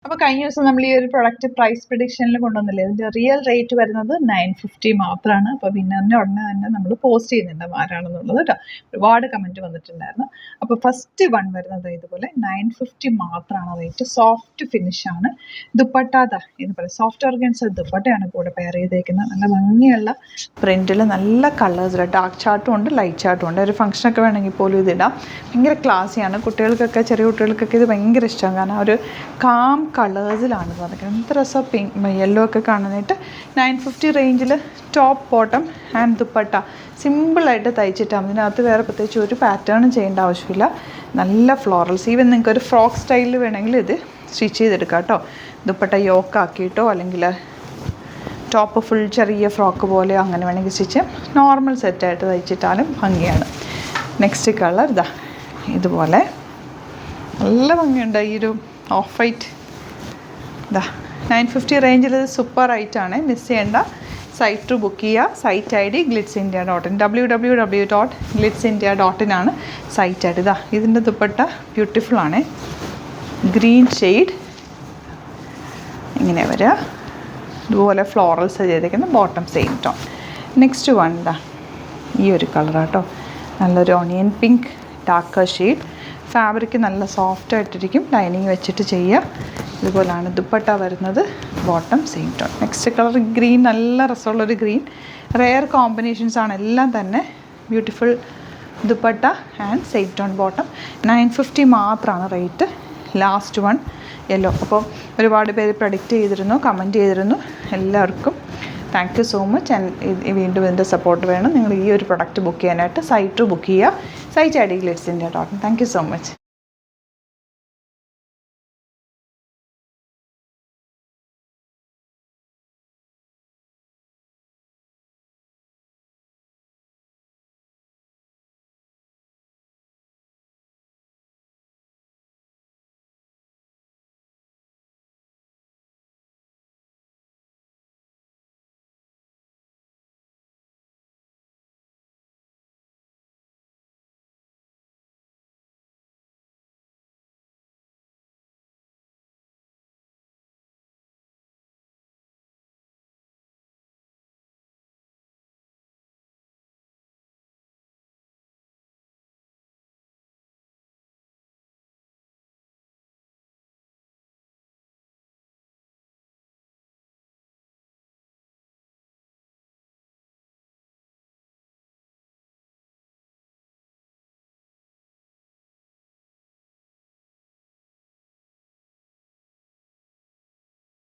അപ്പോൾ കഴിഞ്ഞ ദിവസം നമ്മൾ ഈ ഒരു പ്രൊഡക്റ്റ് പ്രൈസ് പ്രിഡിക്ഷനിൽ കൊണ്ടുവന്നില്ലേ, ഇതിൻ്റെ റിയൽ റേറ്റ് വരുന്നത് 950 മാത്രമാണ്. അപ്പോൾ വിന്നറിൻ്റെ ഉടനെ തന്നെ നമ്മൾ പോസ്റ്റ് ചെയ്യുന്നുണ്ട് ആരാണെന്നുള്ളത് കേട്ടോ. ഒരുപാട് കമൻറ്റ് വന്നിട്ടുണ്ടായിരുന്നു. അപ്പോൾ ഫസ്റ്റ് വൺ വരുന്നത് ഇതുപോലെ 950 മാത്രമാണ് റേറ്റ്. സോഫ്റ്റ് ഫിനിഷാണ്. ദുപ്പട്ടാത ഇതുപോലെ സോഫ്റ്റ് ഓർഗൻസ് ദുപ്പട്ടയാണ് കൂടെ പെയർ ചെയ്തേക്കുന്നത്. നല്ല ഭംഗിയുള്ള പ്രിൻറ്റിൽ നല്ല കളേഴ്സിൽ ഡാർക്ക് ചാർട്ടും ഉണ്ട് ലൈറ്റ് ചാർട്ടും ഉണ്ട്. ഒരു ഫംഗ്ഷനൊക്കെ വേണമെങ്കിൽ പോലും ഇതിടാം. ഭയങ്കര ക്ലാസ്സിയാണ്. കുട്ടികൾക്കൊക്കെ ചെറിയ കുട്ടികൾക്കൊക്കെ ഇത് ഭയങ്കര ഇഷ്ടമാണ്. കാരണം ആ ഒരു കാം കളേഴ്സിലാണ് പറഞ്ഞിരിക്കുന്നത്. എന്ത് രസം പിങ്ക് യെല്ലോ ഒക്കെ കാണാനായിട്ട്. 950 റേഞ്ചിൽ ടോപ്പ് ബോട്ടം ആൻഡ് ദുപ്പട്ട സിമ്പിളായിട്ട് തയ്ച്ചിട്ടാൽ ഇതിനകത്ത് വേറെ പ്രത്യേകിച്ച് ഒരു പാറ്റേണും ചെയ്യേണ്ട ആവശ്യമില്ല. നല്ല ഫ്ലോറൽസ്. ഈവൻ നിങ്ങൾക്ക് ഒരു ഫ്രോക്ക് സ്റ്റൈലിൽ വേണമെങ്കിൽ ഇത് സ്റ്റിച്ച് ചെയ്തെടുക്കാം കേട്ടോ. ദുപ്പട്ട യോക്കാക്കിയിട്ടോ അല്ലെങ്കിൽ ടോപ്പ് ഫുൾ ചെറിയ ഫ്രോക്ക് പോലെ അങ്ങനെ വേണമെങ്കിൽ സ്റ്റിച്ച് നോർമൽ സെറ്റായിട്ട് തയ്ച്ചിട്ടാലും ഭംഗിയാണ്. നെക്സ്റ്റ് കളർ ഇതാ ഇതുപോലെ നല്ല ഭംഗിയുണ്ട്. ഈ ഒരു ഓഫ് വൈറ്റ് ഇതാ 950 റേഞ്ചിൽ ഇത് സൂപ്പർ റൈറ്റാണ്. മിസ് ചെയ്യേണ്ട. സൈറ്റ് ബുക്ക് ചെയ്യുക. സൈറ്റ് ID glitzindia.in www.glitzindia.in ആണ് സൈറ്റ് ID. ഇതാ ഇതിൻ്റെ ദുപ്പട്ട ബ്യൂട്ടിഫുള്ളാണ്. ഗ്രീൻ ഷെയ്ഡ് ഇങ്ങനെ വരിക. ഇതുപോലെ ഫ്ലോറൽസ് ചെയ്തേക്കുന്ന bottom same tone. Next one ഇതാ ഈ ഒരു കളറാട്ടോ. നല്ലൊരു onion pink darker shade. Fabric നല്ല സോഫ്റ്റ് ആയിട്ടിരിക്കും. ലൈനിങ് വെച്ചിട്ട് ചെയ്യുക. ഇതുപോലാണ് ദുപ്പട്ട വരുന്നത്. Bottom same tone. Next colour green. നല്ല രസമുള്ളൊരു ഗ്രീൻ. റെയർ കോമ്പിനേഷൻസാണ് എല്ലാം തന്നെ. Beautiful dupatta and same tone bottom. 950 മാത്രമാണ് റേറ്റ്. Last one yellow. അപ്പോൾ ഒരുപാട് പേര് പ്രഡിക്റ്റ് ചെയ്തിരുന്നു, കമൻറ്റ് ചെയ്തിരുന്നു. എല്ലാവർക്കും thank you so much. And വീണ്ടും ഇതിൻ്റെ സപ്പോർട്ട് വേണം. നിങ്ങൾ ഈ ഒരു പ്രൊഡക്റ്റ് ബുക്ക് ചെയ്യാനായിട്ട് സൈറ്റ് ബുക്ക് ചെയ്യുക. Site ID glitzindia.in. Thank you so much.